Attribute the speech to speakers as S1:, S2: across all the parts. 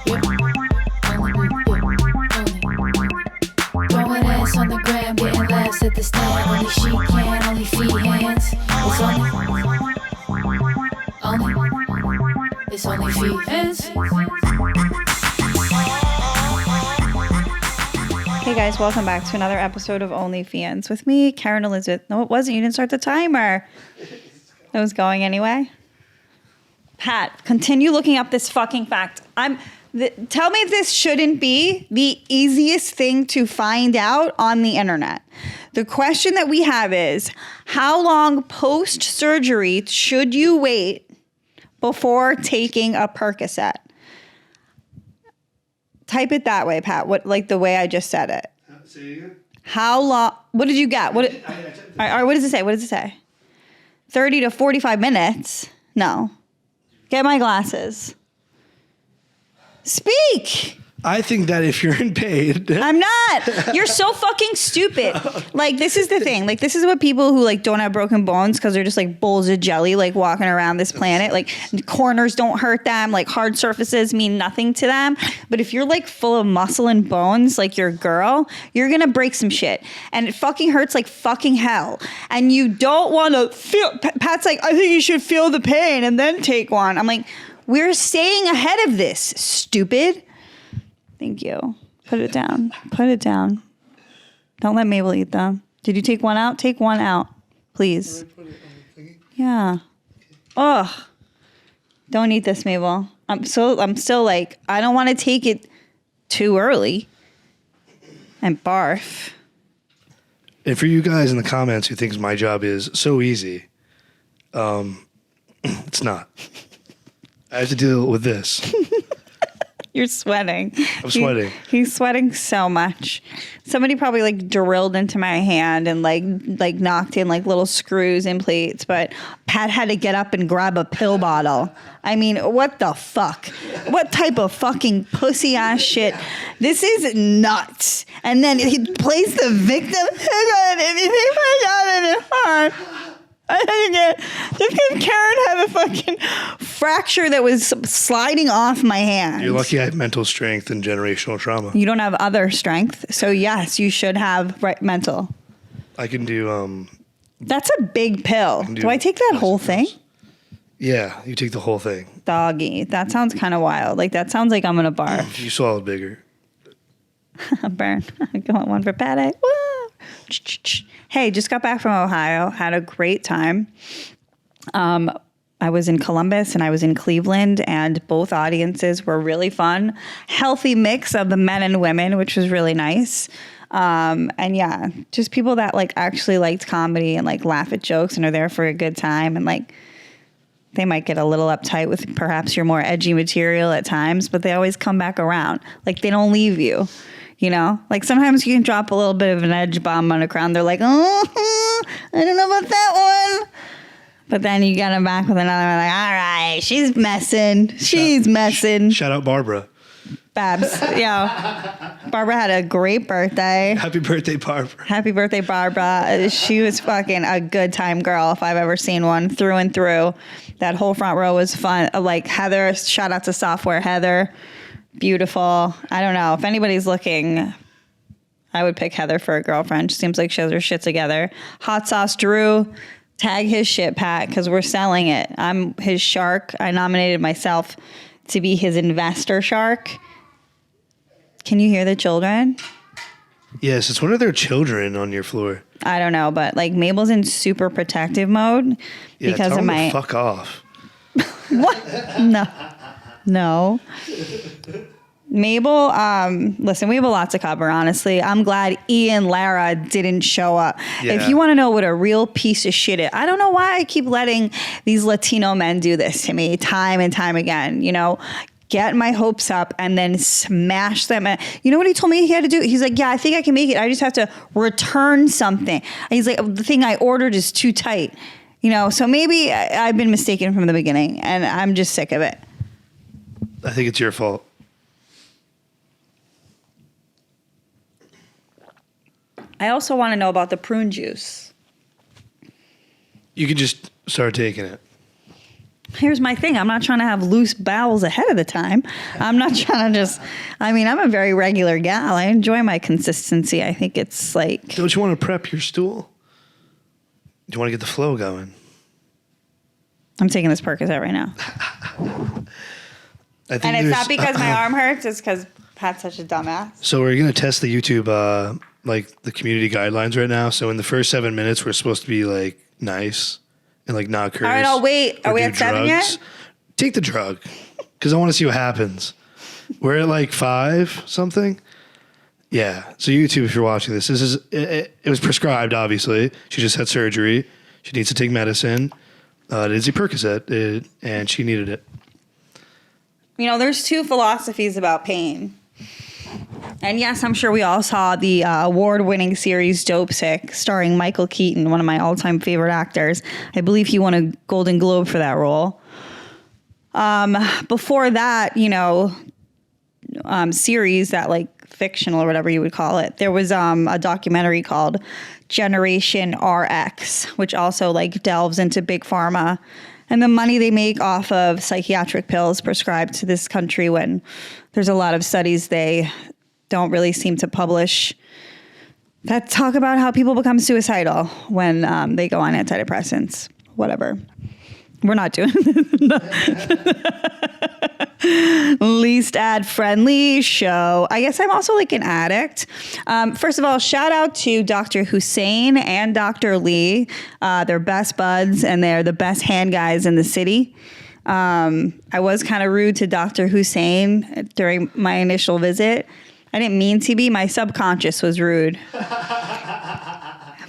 S1: Throwing ass on the gram, getting laughs at the stand. Only she can, only OnlyFeehans. It's OnlyFeehans.
S2: Hey guys, welcome back to another episode of OnlyFeehans with me, Kerryn Elizabeth. No, it wasn't. You didn't start the timer. It was going anyway. Pat, continue looking up this fucking fact. Tell me if this shouldn't be the easiest thing to find out on the internet. The question that we have is, how long post-surgery should you wait before taking a Percocet? Type it that way, Pat. What, like the way I just said it.
S3: Say it again.
S2: How long? What did you get? What does it say? What does it say? 30 to 45 minutes. No. Get my glasses. Speak.
S3: I think that if you're in pain,
S2: I'm not. You're so fucking stupid. Like, this is the thing. Like, this is what people who like don't have broken bones because they're just like bowls of jelly, like walking around this planet. Like, corners don't hurt them. Like, hard surfaces mean nothing to them. But if you're like full of muscle and bones, like your girl, you're gonna break some shit, and it fucking hurts like fucking hell. And you don't want to feel. Pat's like, I think you should feel the pain and then take one. I'm like, we're staying ahead of this, stupid. Thank you. Put it down. Put it down. Don't let Mabel eat them. Did you take one out? Take one out, please. Yeah. Ugh. Don't eat this, Mabel. I'm still like, I don't want to take it too early and barf.
S3: And for you guys in the comments who thinks my job is so easy, it's not. I have to deal with this.
S2: You're sweating.
S3: I'm sweating.
S2: He's sweating so much. Somebody probably like drilled into my hand and like knocked in like little screws and plates, but Pat had to get up and grab a pill bottle. I mean, what the fuck? What type of fucking pussy ass shit? This is nuts. And then he plays the victim. I think just because Kerryn had a fucking fracture that was sliding off my hand.
S3: You're lucky I have mental strength and generational trauma.
S2: You don't have other strength. So yes, you should have mental.
S3: I can do
S2: That's a big pill. Do I take that whole thing?
S3: Yeah, you take the whole thing.
S2: Doggy. That sounds kind of wild. Like, that sounds like I'm gonna barf.
S3: You swallowed bigger.
S2: Burn. Going one for Patty. Woo! Hey, just got back from Ohio. Had a great time. I was in Columbus and I was in Cleveland, and both audiences were really fun. Healthy mix of the men and women, which was really nice. And yeah, just people that like actually liked comedy and like laugh at jokes and are there for a good time. And like, they might get a little uptight with perhaps your more edgy material at times, but they always come back around. Like, they don't leave you. You know, like sometimes you can drop a little bit of an edge bomb on a crowd. They're like, oh, I don't know about that one. But then you get them back with another one. Like, all right, she's messing. She's messing.
S3: Shout out Barbara.
S2: Babs. Yeah. Barbara had a great birthday.
S3: Happy birthday, Barbara.
S2: Happy birthday, Barbara. She was fucking a good time girl if I've ever seen one, through and through. That whole front row was fun. Like Heather, shout out to Software Heather. Beautiful. I don't know. If anybody's looking, I would pick Heather for a girlfriend. She seems like she has her shit together. Hot Sauce Drew, tag his shit, Pat, because we're selling it. I'm his shark. I nominated myself to be his investor shark. Can you hear the children?
S3: Yes, it's one of their children on your floor.
S2: I don't know, but like Mabel's in super protective mode because
S3: tell
S2: of
S3: them
S2: my...
S3: to fuck off.
S2: What? No. Mabel, listen, we have a lot to cover, honestly. I'm glad Ian Lara didn't show up.
S3: Yeah.
S2: If you want to know what a real piece of shit is, I don't know why I keep letting these Latino men do this to me time and time again, you know? Get my hopes up and then smash them. You know what he told me he had to do? He's like, yeah, I think I can make it. I just have to return something. And he's like, the thing I ordered is too tight. You know, so maybe I've been mistaken from the beginning and I'm just sick of it.
S3: I think it's your fault.
S2: I also want to know about the prune juice.
S3: You could just start taking it.
S2: Here's my thing. I'm not trying to have loose bowels ahead of the time. I'm not trying to I'm a very regular gal. I enjoy my consistency. I think it's like...
S3: Don't you want to prep your stool? Do you want to get the flow going?
S2: I'm taking this Percocet right now. And it's not because my arm hurts. It's because Pat's such a dumbass.
S3: So we're going to test the YouTube, like the community guidelines right now. So in the first 7 minutes, we're supposed to be like nice and like not curse.
S2: All right, I'll wait. Are we at 7 yet?
S3: Take the drug because I want to see what happens. We're at like 5 something. Yeah. So YouTube, if you're watching this, it was prescribed, obviously. She just had surgery. She needs to take medicine. It is a Percocet, and she needed it.
S2: You know, there's 2 philosophies about pain. And yes, I'm sure we all saw the award-winning series Dope Sick, starring Michael Keaton, one of my all-time favorite actors. I believe he won a Golden Globe for that role. Before that, you know, series that like fictional or whatever you would call it, there was a documentary called Generation RX, which also like delves into big pharma and the money they make off of psychiatric pills prescribed to this country when there's a lot of studies they don't really seem to publish that talk about how people become suicidal when they go on antidepressants. Whatever. We're not doing least ad friendly show. I guess I'm also like an addict. First of all, shout out to Dr. Hussein and Dr. Lee. They're best buds and they're the best hand guys in the city. I was kind of rude to Dr. Hussein during my initial visit. I didn't mean to be. My subconscious was rude.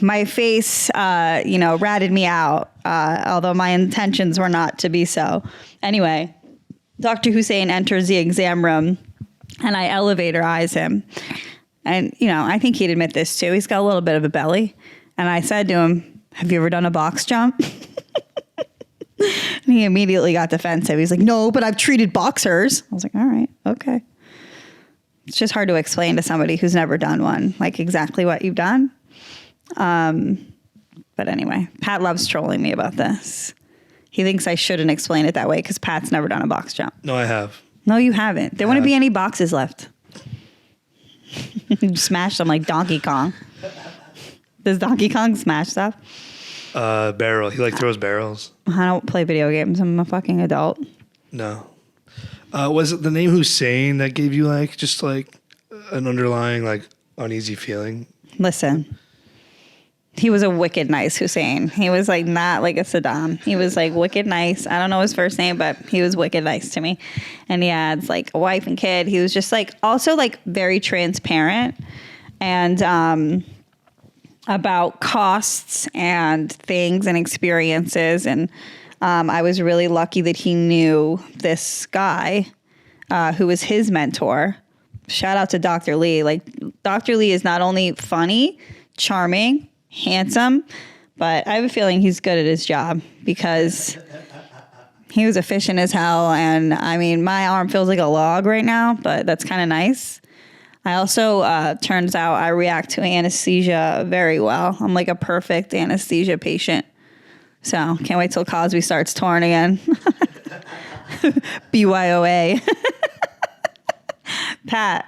S2: My face, ratted me out, although my intentions were not to be so. Anyway, Dr. Hussein enters the exam room, and I elevator eyes him. And, you know, I think he'd admit this, too. He's got a little bit of a belly. And I said to him, have you ever done a box jump? And he immediately got defensive. He's like, no, but I've treated boxers. I was like, all right, okay. It's just hard to explain to somebody who's never done one, like exactly what you've done. But anyway, Pat loves trolling me about this. He thinks I shouldn't explain it that way because Pat's never done a box jump.
S3: No, I have.
S2: No, you haven't. There wouldn't be any boxes left. You smashed them like Donkey Kong. Does Donkey Kong smash stuff?
S3: Barrel. He throws barrels.
S2: I don't play video games. I'm a fucking adult.
S3: No. Was it the name Hussein that gave you just an underlying uneasy feeling?
S2: Listen. He was a wicked nice Hussein. He was not like a Saddam. He was wicked nice. I don't know his first name, but he was wicked nice to me. And he had a wife and kid. He was just also very transparent and about costs and things and experiences. And I was really lucky that he knew this guy who was his mentor. Shout out to Dr. Lee. Dr. Lee is not only funny, charming, handsome, but I have a feeling he's good at his job because he was efficient as hell. And I mean, my arm feels like a log right now, but that's kind of nice. I also, turns out I react to anesthesia very well. I'm like a perfect anesthesia patient. So can't wait till Cosby starts touring again. BYOA. Pat.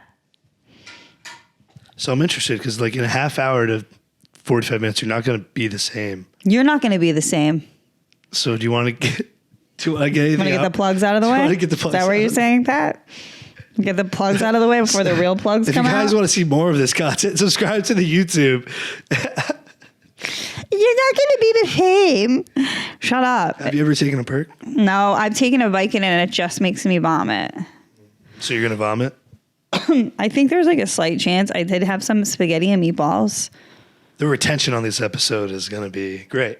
S3: So I'm interested because in a half hour to 45 minutes, you're not going to be the same.
S2: You're not going to be the same.
S3: So do you want to get anything?
S2: Want to get the plugs out of the way?
S3: Want to get the plugs?
S2: Is that what you're saying, Pat? Get the plugs out of the way before the real plugs come out?
S3: If you guys want to see more of this content, subscribe to the YouTube.
S2: You're not going to be the same. Shut up.
S3: Have you ever taken a perk?
S2: No, I've taken a Vicodin and it just makes me vomit.
S3: So you're going to vomit?
S2: I think there's a slight chance. I did have some spaghetti and meatballs.
S3: The retention on this episode is going to be great.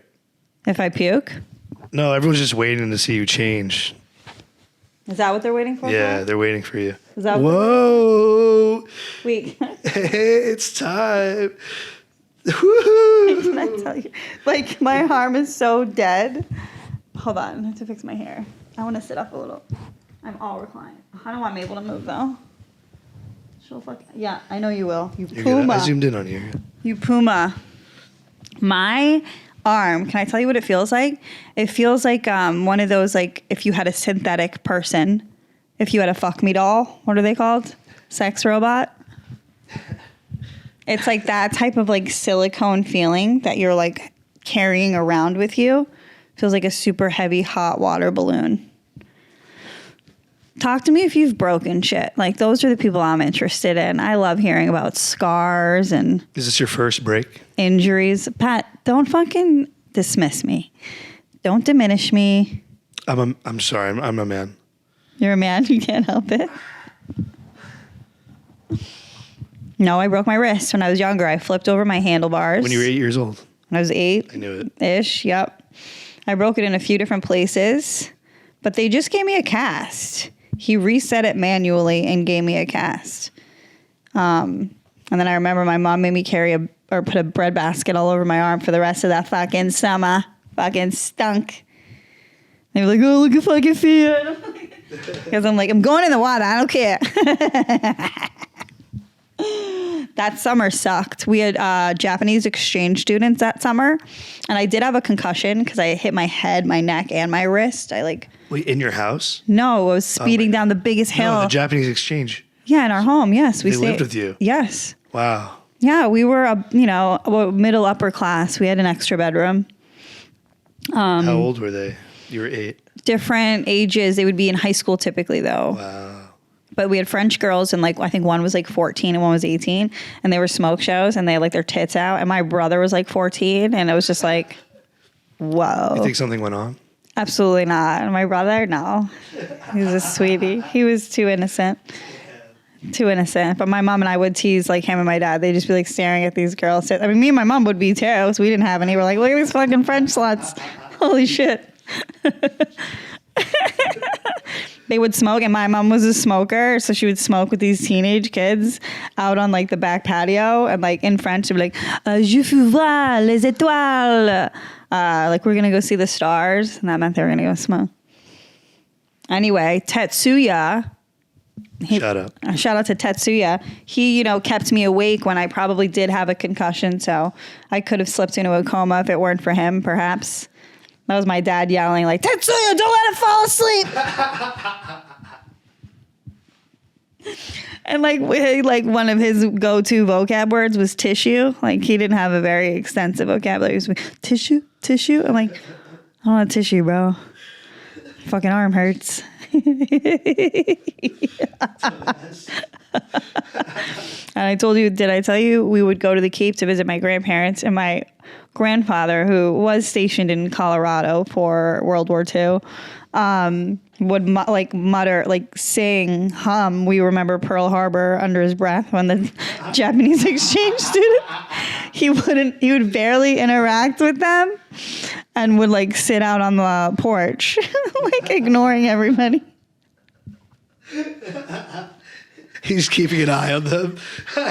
S2: If I puke?
S3: No, everyone's just waiting to see you change.
S2: Is that what they're waiting for?
S3: Yeah, they're waiting for you.
S2: Is that
S3: Whoa.
S2: Wait.
S3: Hey, it's time. Woo-hoo.
S2: Can I tell you? My arm is so dead. Hold on. I have to fix my hair. I want to sit up a little. I'm all reclined. I don't want Mabel to move, though. She'll yeah, I know you will. You
S3: You're
S2: puma.
S3: good. I zoomed in on you.
S2: You puma. My arm. Can I tell you what it feels like? It feels like one of those, like, if you had a synthetic person, if you had a fuck me doll, what are they called? Sex robot? It's like that type of like silicone feeling that you're like carrying around with you. Feels like a super heavy hot water balloon. Talk to me if you've broken shit. Like, those are the people I'm interested in. I love hearing about scars and...
S3: Is this your first break?
S2: Injuries. Pat, don't fucking dismiss me. Don't diminish me.
S3: I'm sorry. I'm a man.
S2: You're a man. You can't help it. No, I broke my wrist when I was younger. I flipped over my handlebars.
S3: When you were 8 years old?
S2: When I was 8.
S3: I knew it.
S2: Ish, yep. I broke it in a few different places, but they just gave me a cast. He reset it manually and gave me a cast. And then I remember my mom made me put a bread basket all over my arm for the rest of that fucking summer. Fucking stunk. They were like, oh, look at fucking fear. Because I'm like, I'm going in the water. I don't care. That summer sucked. We had Japanese exchange students that summer. And I did have a concussion because I hit my head, my neck, and my wrist.
S3: Wait, in your house?
S2: No, I was speeding down the biggest hill.
S3: No, the Japanese exchange.
S2: Yeah, in our home, yes.
S3: They lived with you?
S2: Yes.
S3: Wow.
S2: Yeah, we were, middle upper class. We had an extra bedroom.
S3: How old were they? You were 8.
S2: Different ages. They would be in high school typically, though.
S3: Wow.
S2: But we had French girls, and I think one was 14 and one was 18, and they were smoke shows, and they had their tits out. And my brother was 14, and it was just whoa.
S3: You think something went on?
S2: Absolutely not. My brother, no. He was a sweetie. He was too innocent. Too innocent. But my mom and I would tease him and my dad. They'd just be staring at these girls. I mean, me and my mom would be too, so we didn't have any. We're like, look at these fucking French sluts. Holy shit. They would smoke, and my mom was a smoker, so she would smoke with these teenage kids out on the back patio, and in French she'd be like, je veux voir les étoiles. We're gonna go see the stars, and that meant they were gonna go smoke. Anyway, Tetsuya.
S3: Shout
S2: Shout out to Tetsuya. He, kept me awake when I probably did have a concussion, so I could have slipped into a coma if it weren't for him, perhaps. That was my dad yelling Tetsuya, don't let him fall asleep. And one of his go-to vocab words was tissue. He didn't have a very extensive vocabulary. He was like, tissue. I'm like, I don't want tissue, bro. Fucking arm hurts. And I told you, did I tell you we would go to the Cape to visit my grandparents, and my grandfather, who was stationed in Colorado for World War II, would hum, we remember Pearl Harbor under his breath when the Japanese exchange student, he would barely interact with them and would sit out on the porch, ignoring everybody.
S3: He's keeping an eye on them.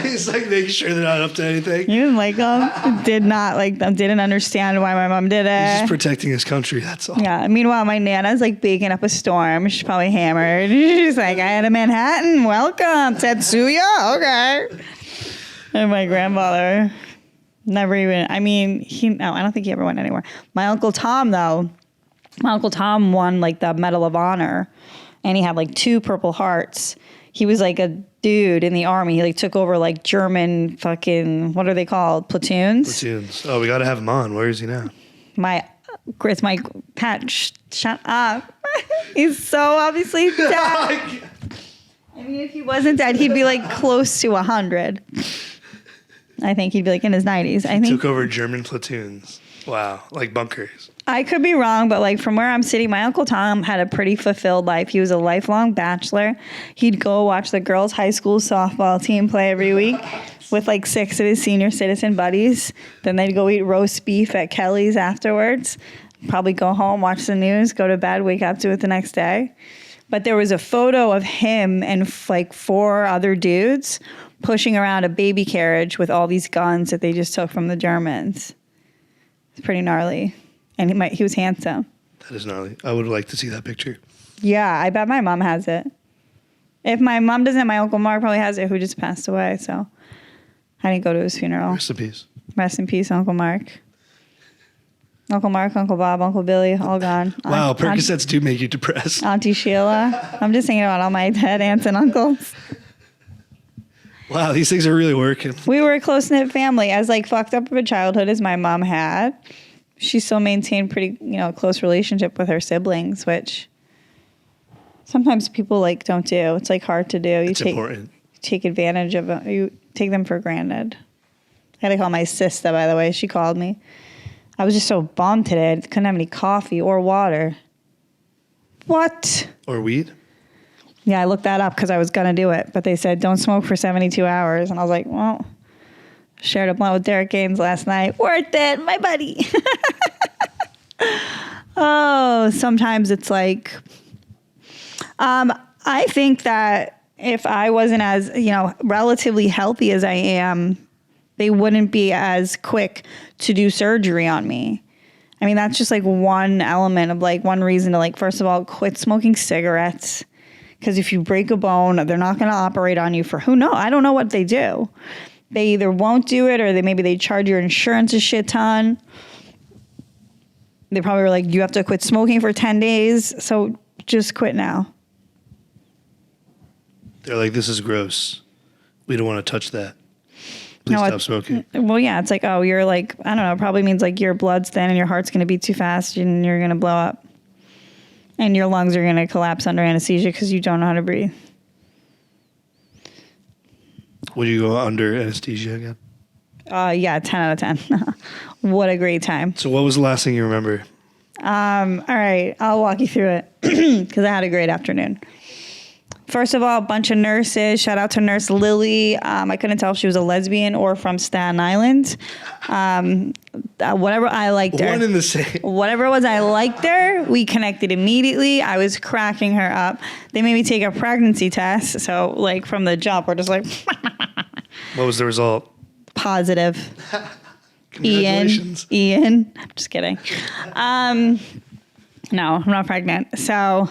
S3: He's making sure they're not up to anything.
S2: He didn't like them. Did not like them. Didn't understand why my mom did it.
S3: He's just protecting his country. That's all.
S2: Yeah. Meanwhile, my Nana's baking up a storm. She's probably hammered. She's like, I had a Manhattan. Welcome, Tetsuya. Okay. And my grandfather never even. I don't think he ever went anywhere. My Uncle Tom, though. My Uncle Tom won the Medal of Honor, and he had 2 Purple Hearts. He was a dude in the army. He took over German fucking, what are they called? Platoons?
S3: Platoons. Oh, we got to have him on. Where is he now?
S2: It's my Pat, shut up. He's so obviously dead. I mean, if he wasn't dead, he'd be close to 100. I think he'd be in his 90s. I think
S3: took over German platoons. Wow. Bunkers.
S2: I could be wrong, but from where I'm sitting, my Uncle Tom had a pretty fulfilled life. He was a lifelong bachelor. He'd go watch the girls' high school softball team play every week with 6 of his senior citizen buddies. Then they'd go eat roast beef at Kelly's afterwards. Probably go home, watch the news, go to bed, wake up to it the next day. But there was a photo of him and 4 other dudes pushing around a baby carriage with all these guns that they just took from the Germans. It's pretty gnarly. And he was handsome.
S3: That is gnarly. I would like to see that picture.
S2: Yeah, I bet my mom has it. If my mom doesn't, my Uncle Mark probably has it, who just passed away. So I didn't go to his funeral.
S3: Rest in peace.
S2: Rest in peace, Uncle Mark. Uncle Mark, Uncle Bob, Uncle Billy, all gone.
S3: Wow, Percocets do make you depressed.
S2: Auntie Sheila. I'm just thinking about all my dead aunts and uncles.
S3: Wow, these things are really working.
S2: We were a close-knit family. As like fucked up of a childhood as my mom had, she still maintained pretty, close relationship with her siblings, which sometimes people like don't do. It's like hard to do.
S3: It's important.
S2: Take advantage of it. You take them for granted. I had to call my sister, by the way. She called me. I was just so bummed today. I couldn't have any coffee or water. What?
S3: Or weed?
S2: Yeah, I looked that up because I was going to do it. But they said, don't smoke for 72 hours. And I was like, well, shared a blunt with Derek Gaines last night. Worth it, my buddy. Oh, sometimes it's like, I think that if I wasn't as, relatively healthy as I am, they wouldn't be as quick to do surgery on me. I mean, that's just like one element of like one reason to like, first of all, quit smoking cigarettes. Because if you break a bone, they're not going to operate on you for who knows? I don't know what they do. They either won't do it or maybe they charge your insurance a shit ton. They probably were like, you have to quit smoking for 10 days. So just quit now.
S3: They're like, this is gross. We don't want to touch that. Please stop smoking.
S2: Well, yeah, it's like, oh, you're like, I don't know, probably means like your blood's thin and your heart's going to beat too fast and you're going to blow up. And your lungs are going to collapse under anesthesia because you don't know how to breathe.
S3: Would you go under anesthesia again?
S2: Yeah, 10 out of 10. What a great time.
S3: So what was the last thing you remember?
S2: All right, I'll walk you through it because I had a great afternoon. First of all, a bunch of nurses. Shout out to Nurse Lily. I couldn't tell if she was a lesbian or from Staten Island. Whatever, I liked her.
S3: One in the same.
S2: Whatever it was, I liked her. We connected immediately. I was cracking her up. They made me take a pregnancy test. So, like, from the jump, we're just like...
S3: What was the result?
S2: Positive.
S3: Congratulations.
S2: Ian. I'm just kidding. No, I'm not pregnant. So...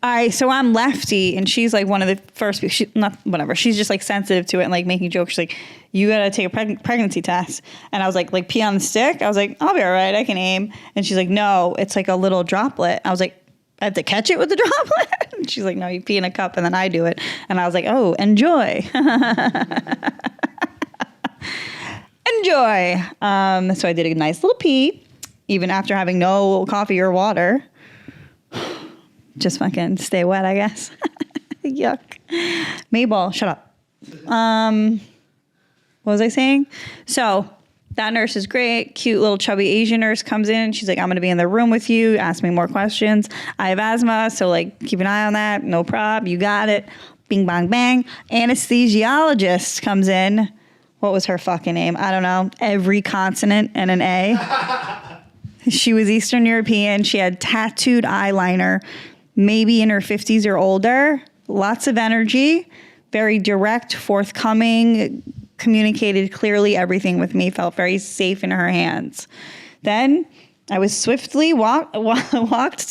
S2: All right, so I'm lefty, and she's like one of the first people. She's just like sensitive to it and like making jokes. She's like, you gotta take a pregnancy test. And I was like pee on the stick? I was like, I'll be all right, I can aim. And she's like, no, it's like a little droplet. I was like, I have to catch it with the droplet? And she's like, no, you pee in a cup and then I do it. And I was like, oh, enjoy. Enjoy. So I did a nice little pee, even after having no coffee or water. Just fucking stay wet, I guess. Yuck. Mabel, shut up. What was I saying? So that nurse is great. Cute little chubby Asian nurse comes in. She's like, I'm going to be in the room with you. Ask me more questions. I have asthma, so like keep an eye on that. No prob. You got it. Bing, bang, bang. Anesthesiologist comes in. What was her fucking name? I don't know. Every consonant and an A. She was Eastern European. She had tattooed eyeliner. Maybe in her 50s or older, lots of energy, very direct, forthcoming, communicated clearly everything with me, felt very safe in her hands. Then I was swiftly walked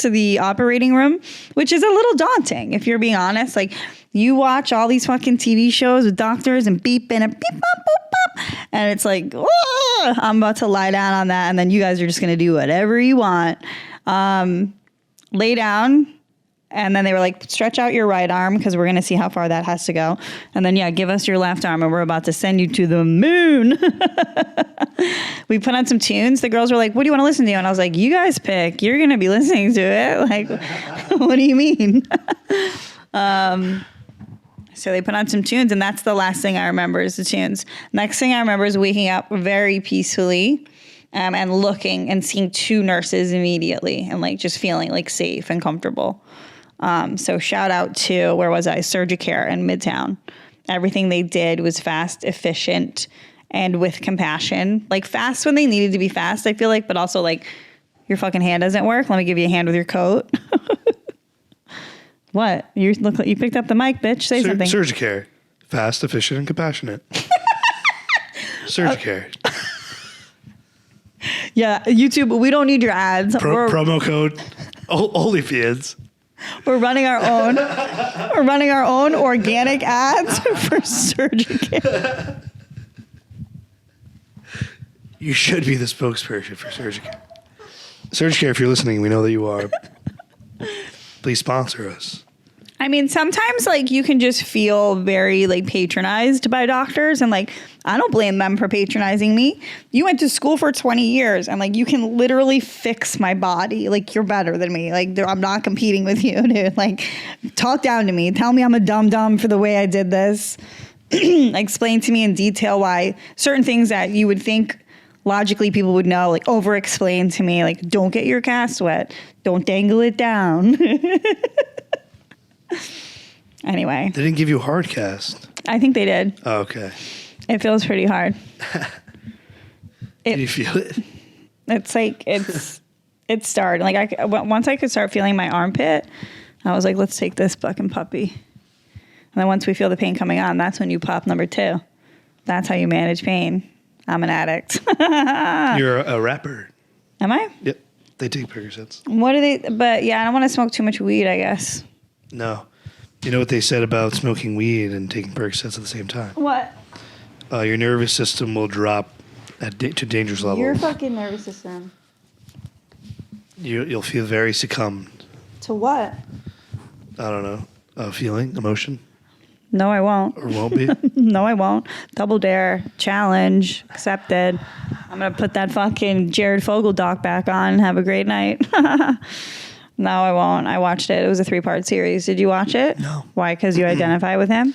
S2: to the operating room, which is a little daunting, if you're being honest. Like, you watch all these fucking TV shows with doctors and beeping and beep, bop, boop, bop, and it's like, oh, I'm about to lie down on that, and then you guys are just going to do whatever you want. Lay down. And then they were like, stretch out your right arm because we're going to see how far that has to go. And then, yeah, give us your left arm and we're about to send you to the moon. We put on some tunes. The girls were like, what do you want to listen to? And I was like, you guys pick. You're going to be listening to it. Like, what do you mean? So they put on some tunes and that's the last thing I remember is the tunes. Next thing I remember is waking up very peacefully and looking and seeing two nurses immediately and like just feeling like safe and comfortable. So shout out to, where was I? Surgicare in Midtown. Everything they did was fast, efficient, and with compassion. Like fast when they needed to be fast, I feel like, but also like, your fucking hand doesn't work. Let me give you a hand with your coat. What? You look like you picked up the mic, bitch. Say something.
S3: Surgicare. Fast, efficient, and compassionate. Surgicare.
S2: Yeah, YouTube, we don't need your ads.
S3: Promo code OnlyFeehans.
S2: We're running our own. We're running our own organic ads for Surgicare.
S3: You should be the spokesperson for Surgicare. Surgicare, if you're listening, we know that you are. Please sponsor us.
S2: I mean, sometimes like you can just feel very like patronized by doctors, and like I don't blame them for patronizing me. You went to school for 20 years and like you can literally fix my body. Like you're better than me. Like I'm not competing with you, dude. Like talk down to me. Tell me I'm a dum-dum for the way I did this. Explain to me in detail why certain things that you would think logically people would know, like over explain to me, like don't get your cast wet. Don't dangle it down. Anyway.
S3: They didn't give you a hard cast.
S2: I think they did.
S3: Oh, okay.
S2: It feels pretty hard.
S3: Did you feel it?
S2: It's like, it started. Like once I could start feeling my armpit, I was like, let's take this fucking puppy. And then once we feel the pain coming on, that's when you pop number 2. That's how you manage pain. I'm an addict.
S3: You're a rapper.
S2: Am I?
S3: Yep. They take Percocets.
S2: What do they, but yeah, I don't want to smoke too much weed, I guess.
S3: No. You know what they said about smoking weed and taking Percocets at the same time?
S2: What?
S3: Your nervous system will drop to dangerous levels.
S2: Your fucking nervous system.
S3: You'll feel very succumbed.
S2: To what?
S3: I don't know. Feeling, emotion,
S2: No, I won't.
S3: or won't be.
S2: No, I won't. Double dare. Challenge. Accepted. I'm going to put that fucking Jared Fogle doc back on. Have a great night. No, I won't. I watched it. It was a 3-part series. Did you watch it?
S3: No.
S2: Why? Because you identify with him?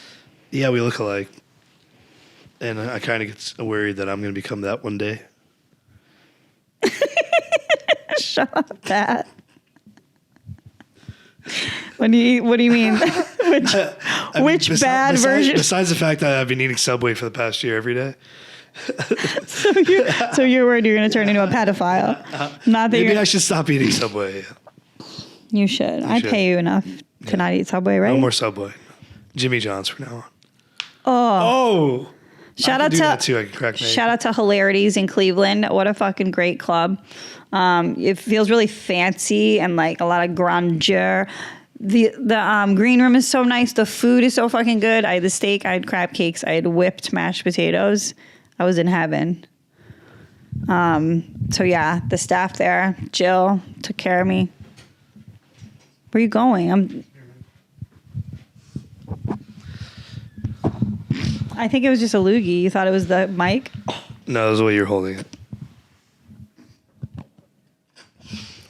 S3: Yeah, we look alike. And I kind of get worried that I'm going to become that one day.
S2: Shut up, Pat. What do you mean? Which bad version?
S3: Besides the fact that I've been eating Subway for the past year every day.
S2: So you're worried you're going to turn into a pedophile. Not that
S3: Maybe
S2: you're.
S3: I should stop eating Subway.
S2: You should. I
S3: should.
S2: pay you enough to not eat Subway, right?
S3: No more Subway. Jimmy John's from now on.
S2: Oh. Shout out
S3: do
S2: to
S3: that too. I can crack my
S2: Shout out to Hilarities in Cleveland. What a fucking great club. It feels really fancy and like a lot of grandeur. The green room is so nice. The food is so fucking good. I had the steak. I had crab cakes. I had whipped mashed potatoes. I was in heaven. So yeah, the staff there, Jill, took care of me. Where are you going? I think it was just a loogie. You thought it was the mic?
S3: No, that's the way you're holding it.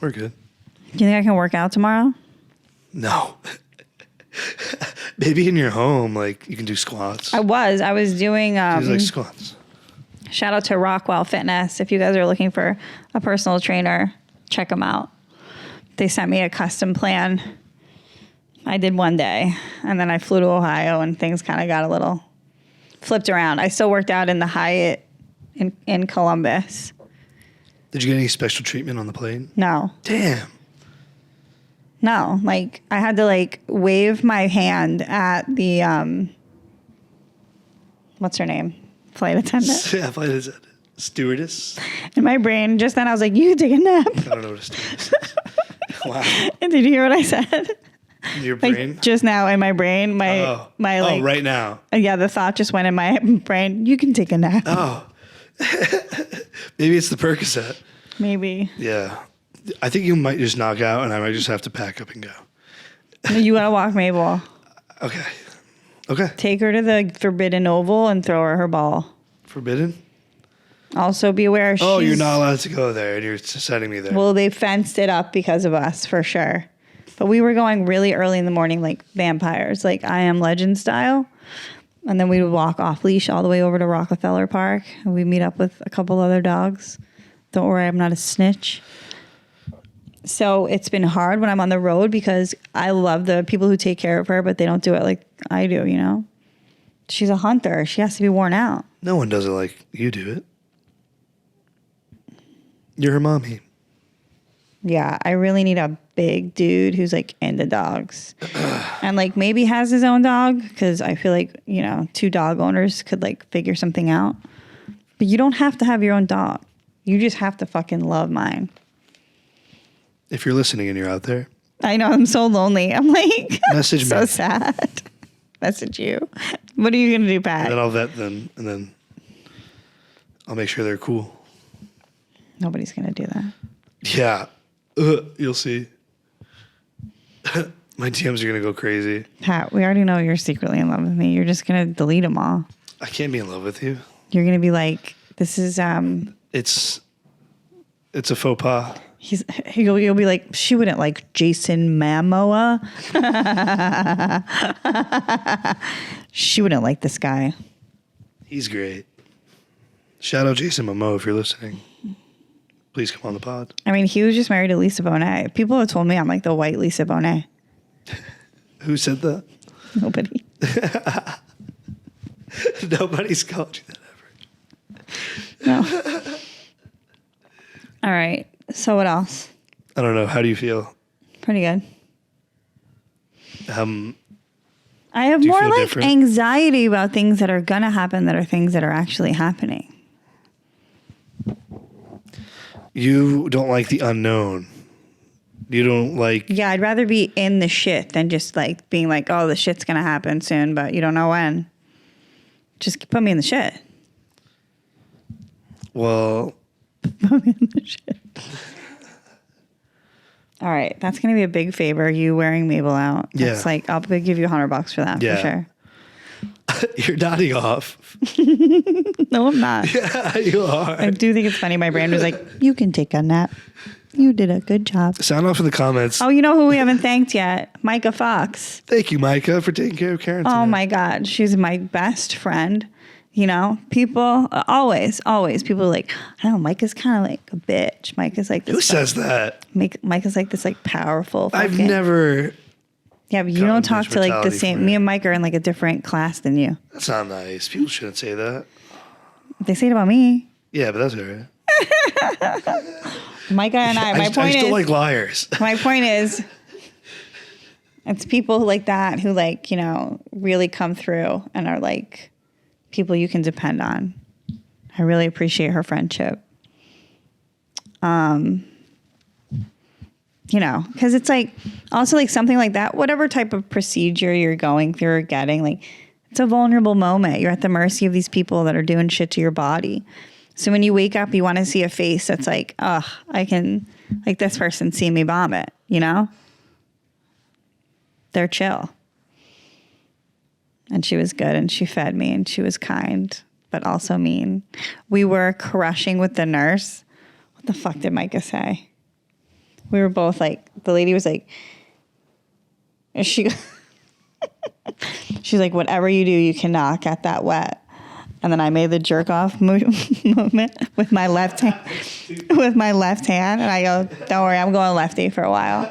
S3: We're good.
S2: Do you think I can work out tomorrow?
S3: No. Maybe in your home, like you can do squats.
S2: I was doing
S3: Do like squats.
S2: shout out to Rockwell Fitness. If you guys are looking for a personal trainer, check them out. They sent me a custom plan. I did one day and then I flew to Ohio and things kind of got a little flipped around. I still worked out in the Hyatt in Columbus.
S3: Did you get any special treatment on the plane?
S2: No.
S3: Damn.
S2: No, like I had to like wave my hand at the what's her name? Flight attendant.
S3: Yeah, flight attendant. Stewardess.
S2: In my brain, just then I was like, you can take a nap.
S3: I don't know what a stewardess is. Wow.
S2: And did you hear what I said?
S3: In your
S2: Like
S3: brain?
S2: just now in my brain, my like
S3: right now.
S2: Yeah, the thought just went in my brain. You can take a nap.
S3: Oh. Maybe it's the Percocet.
S2: Maybe.
S3: Yeah. I think you might just knock out and I might just have to pack up and go.
S2: You gotta walk Mabel.
S3: Okay. Okay.
S2: Take her to the Forbidden Oval and throw her ball.
S3: Forbidden?
S2: Also be aware
S3: Oh,
S2: she's,
S3: you're not allowed to go there and you're sending me there.
S2: Well, they fenced it up because of us for sure. But we were going really early in the morning like vampires, like I Am Legend style. And then we would walk off leash all the way over to Rockefeller Park. And we meet up with a couple other dogs. Don't worry, I'm not a snitch. So it's been hard when I'm on the road because I love the people who take care of her, but they don't do it like I do, you know? She's a hunter. She has to be worn out.
S3: No one does it like you do it. You're her mommy.
S2: Yeah, I really need a big dude who's like into dogs and like maybe has his own dog because I feel like, you know, 2 dog owners could like figure something out. But you don't have to have your own dog. You just have to fucking love mine.
S3: If you're listening and you're out there,
S2: I know, I'm so lonely. I'm like,
S3: message
S2: so
S3: me.
S2: sad. Message you. What are you going to do, Pat?
S3: And then I'll vet them and then I'll make sure they're cool.
S2: Nobody's going to do that.
S3: Yeah. You'll see. My DMs are going to go crazy.
S2: Pat, we already know you're secretly in love with me. You're just going to delete them all.
S3: I can't be in love with you.
S2: You're going to be like, this is,
S3: It's a faux pas.
S2: You'll be like, she wouldn't like Jason Momoa. She wouldn't like this guy.
S3: He's great. Shout out Jason Momoa if you're listening. Please come on the pod.
S2: I mean, he was just married to Lisa Bonet. People have told me I'm like the white Lisa Bonet.
S3: Who said that?
S2: Nobody.
S3: Nobody's called you that ever.
S2: No. All right. So what else?
S3: I don't know. How do you feel?
S2: Pretty good. I have
S3: do you
S2: more
S3: feel
S2: like
S3: different?
S2: anxiety about things that are going to happen that are things that are actually happening.
S3: You don't like the unknown. You don't like...
S2: Yeah, I'd rather be in the shit than just like being like, oh, the shit's going to happen soon, but you don't know when. Just put me in the shit.
S3: Well...
S2: Put me in the shit. All right, that's going to be a big favor, you wearing Mabel out. That's
S3: Yeah.
S2: like, I'll give you $100 for that,
S3: Yeah.
S2: for sure.
S3: You're nodding off.
S2: No, I'm not.
S3: Yeah, you are.
S2: I do think it's funny. My brain was like, you can take a nap. You did a good job.
S3: Sound off in the comments.
S2: Oh, you know who we haven't thanked yet? Micah Fox.
S3: Thank you, Micah, for taking care of Kerryn
S2: Oh
S3: today.
S2: my God. She's my best friend. You know, people always people are like, I don't know, Micah's kind of like a bitch. Micah's like this.
S3: Who says that?
S2: Micah's like this like powerful.
S3: I've
S2: fucking-
S3: never...
S2: Yeah, but you
S3: gotten
S2: don't talk
S3: bitch
S2: to like the
S3: mentality
S2: same.
S3: from
S2: Me
S3: you.
S2: and Micah are in like a different class than you.
S3: That's not nice. People shouldn't say that.
S2: They say it about me.
S3: Yeah, but that's all right.
S2: Micah and I.
S3: I just don't like liars.
S2: My point is, it's people like that who like, you know, really come through and are like people you can depend on. I really appreciate her friendship. You know, because it's like also like something like that, whatever type of procedure you're going through or getting, like it's a vulnerable moment. You're at the mercy of these people that are doing shit to your body. So when you wake up, you want to see a face that's like, oh, I can, like this person see me vomit, you know? They're chill. And she was good and she fed me and she was kind, but also mean. We were crushing with the nurse. What the fuck did Micah say? We were both like, the lady was like, she's like, whatever you do, you cannot get that wet. And then I made the jerk off movement with my left hand, and I go, don't worry, I'm going lefty for a while.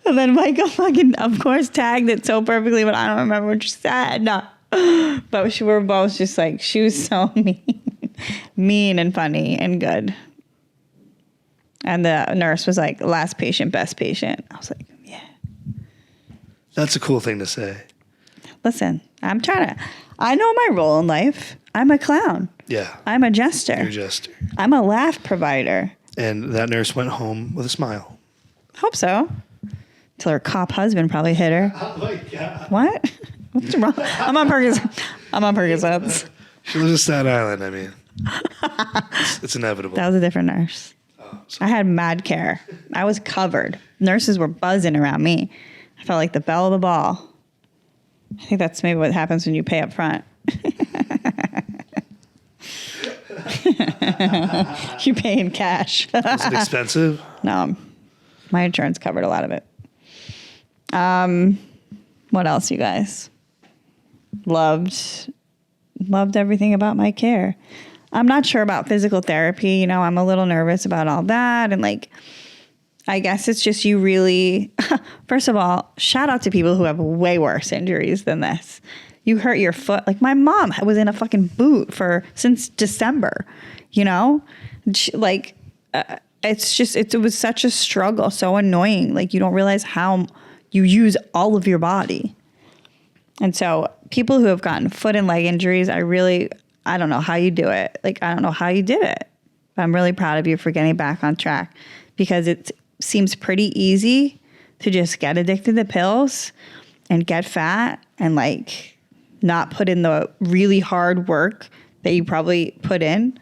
S2: And then Michael fucking, of course, tagged it so perfectly, but I don't remember what she said. No. But we were both just like, she was so mean and funny and good. And the nurse was like, last patient, best patient. I was like, yeah.
S3: That's a cool thing to say.
S2: Listen, I know my role in life. I'm a clown.
S3: Yeah.
S2: I'm a jester.
S3: You're a jester.
S2: I'm a laugh provider.
S3: And that nurse went home with a smile.
S2: Hope so. Till her cop husband probably hit her.
S3: Oh my God.
S2: What? What's wrong? I'm on Percocets.
S3: She lives in Staten Island, I mean. It's inevitable.
S2: That was a different nurse. I had mad care. I was covered. Nurses were buzzing around me. I felt like the belle of the ball. I think that's maybe what happens when you pay up front. You pay in cash.
S3: Was it expensive?
S2: No, my insurance covered a lot of it. What else, you guys? Loved everything about my care. I'm not sure about physical therapy. You know, I'm a little nervous about all that. And like, I guess it's just you really, first of all, shout out to people who have way worse injuries than this. You hurt your foot. Like my mom was in a fucking boot since December, you know? It was such a struggle, so annoying. Like you don't realize how you use all of your body. And so people who have gotten foot and leg injuries, I don't know how you do it. Like, I don't know how you did it. But I'm really proud of you for getting back on track because it seems pretty easy to just get addicted to pills and get fat and like not put in the really hard work that you probably put in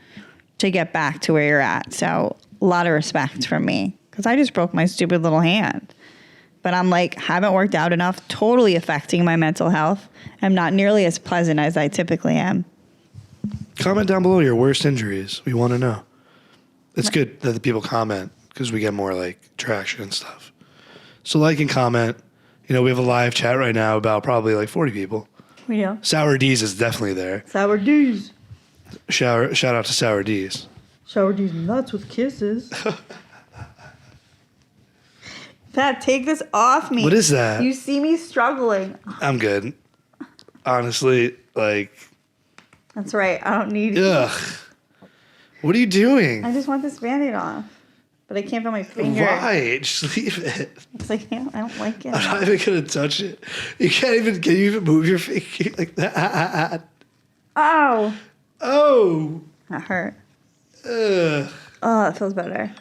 S2: to get back to where you're at. So a lot of respect from me because I just broke my stupid little hand. But I'm like, haven't worked out enough, totally affecting my mental health. I'm not nearly as pleasant as I typically am.
S3: Comment down below your worst injuries. We want to know. It's good that the people comment because we get more like traction and stuff. So like and comment. You know, we have a live chat right now about probably like 40 people.
S2: We do.
S3: Sour D's is definitely there.
S2: Sour D's.
S3: Shout out to Sour D's.
S2: Sour D's nuts with kisses. Pat, take this off me.
S3: What is that?
S2: You see me struggling.
S3: I'm good. Honestly, like.
S2: That's right. I don't need
S3: Ugh. What are you doing?
S2: I just want this Band-Aid off. But I can't feel my finger.
S3: Why? Just leave it.
S2: It's like, I don't like it.
S3: I'm not even going to touch it. Can you even move your finger like that?
S2: Oh.
S3: Oh.
S2: That hurt.
S3: Ugh.
S2: Oh, it feels better.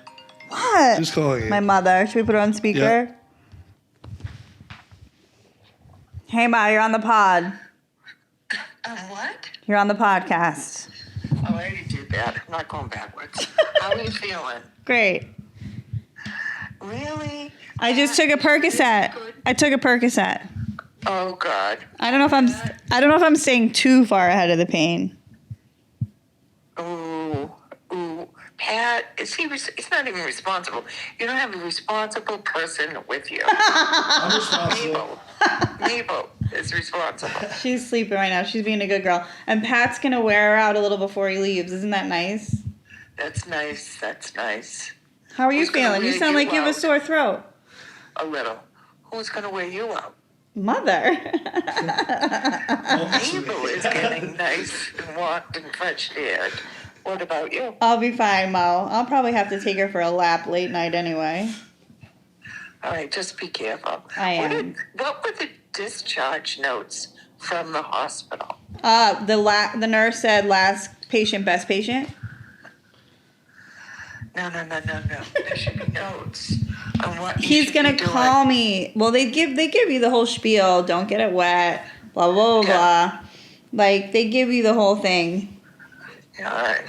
S2: What?
S3: Who's calling you?
S2: My mother. Should we put her on speaker?
S3: Yeah.
S2: Hey, Ma, you're on the pod.
S4: What?
S2: You're on the podcast.
S4: Oh, I already did that. I'm not going backwards. How are you feeling?
S2: Great.
S4: Really?
S2: I just took a Percocet. I took a Percocet.
S4: Oh God.
S2: I don't know if I'm staying too far ahead of the pain.
S4: Ooh. Pat, it's not even responsible. You don't have a responsible person with you.
S3: I'm responsible.
S4: Mabel is responsible.
S2: She's sleeping right now. She's being a good girl. And Pat's going to wear her out a little before he leaves. Isn't that nice?
S4: That's nice. That's nice.
S2: How are you
S4: Who's gonna
S2: feeling? You
S4: wear
S2: sound
S4: you
S2: like you have a
S4: out?
S2: sore throat.
S4: A little. Who's going to wear you out?
S2: Mother.
S4: Mabel is getting nice and walked and fresh haired. What about you?
S2: I'll be fine, Mo. I'll probably have to take her for a lap late night anyway.
S4: All right, just be careful.
S2: I am.
S4: What were the discharge notes from the hospital?
S2: The nurse said last patient, best patient.
S4: No. There should be notes on what you
S2: He's
S4: should
S2: gonna
S4: be doing.
S2: call me. Well, they give you the whole spiel. Don't get it wet. Blah blah blah.
S4: Yeah.
S2: Blah. Like they give you the whole thing.
S4: All right.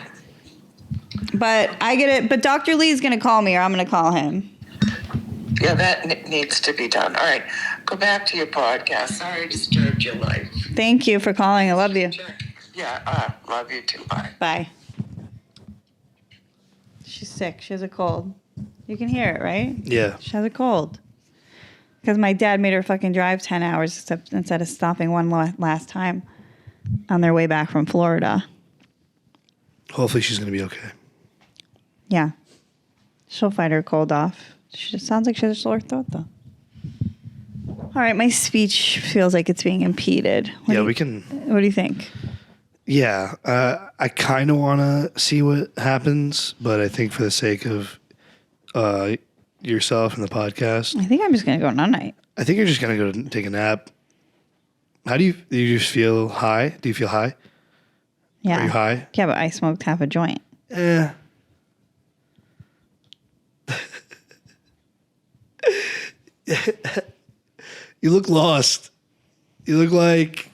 S2: But I get it. But Dr. Lee's gonna call me, or I'm gonna call him.
S4: Yeah, that needs to be done. All right, go back to your podcast. Sorry I disturbed your life.
S2: Thank you for calling. I love you.
S4: Yeah, love you too. Bye.
S2: Bye. She's sick. She has a cold. You can hear it, right?
S3: Yeah.
S2: She has a cold. Because my dad made her fucking drive 10 hours instead of stopping one last time on their way back from Florida.
S3: Hopefully she's going to be okay.
S2: Yeah. She'll fight her cold off. She just sounds like she has a sore throat, though. All right, my speech feels like it's being impeded. What do you think?
S3: Yeah, I kind of want to see what happens, but I think for the sake of yourself and the podcast,
S2: I think I'm just going to go night-night.
S3: I think you're just going to go take a nap. Do you just feel high? Do you feel high?
S2: Yeah.
S3: Are you high?
S2: Yeah, but I smoked half a joint.
S3: You look lost. You look like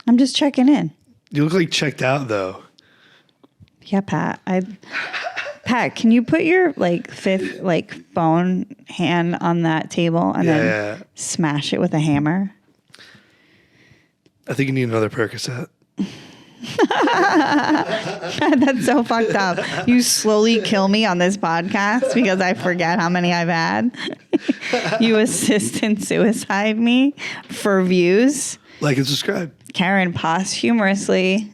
S2: I'm just checking in.
S3: You look like checked out though.
S2: Yeah, Pat. Pat, can you put your fifth bone hand on that table and then smash it with a hammer?
S3: I think you need another Percocet.
S2: That's so fucked up. You slowly kill me on this podcast because I forget how many I've had. You assist and suicide me for views.
S3: Like and subscribe.
S2: Kerryn posthumously.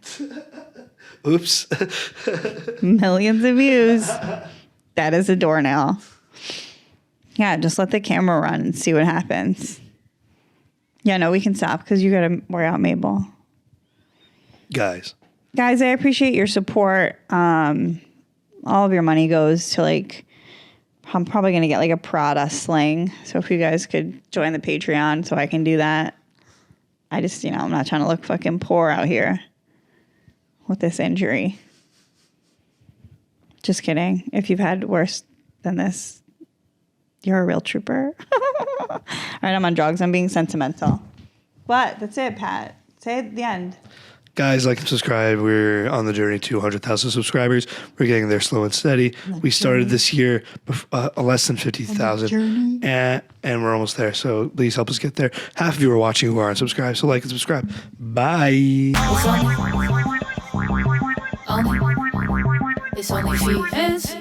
S3: Oops.
S2: Millions of views. That is a doornail. Yeah, just let the camera run and see what happens. Yeah, no, we can stop because you got to work out Mabel.
S3: Guys,
S2: I appreciate your support. All of your money goes to I'm probably going to get a Prada sling. So if you guys could join the Patreon so I can do that. I just, I'm not trying to look fucking poor out here with this injury. Just kidding. If you've had worse than this, you're a real trooper. All right, I'm on drugs. I'm being sentimental. But that's it, Pat. Say it at the end.
S3: Guys, like and subscribe. We're on the journey to 100,000 subscribers. We're getting there slow and steady. We started this year less than 50,000, and we're almost there. So please help us get there. Half of you are watching who aren't subscribed, so like and subscribe. Bye.
S1: It's only feehans.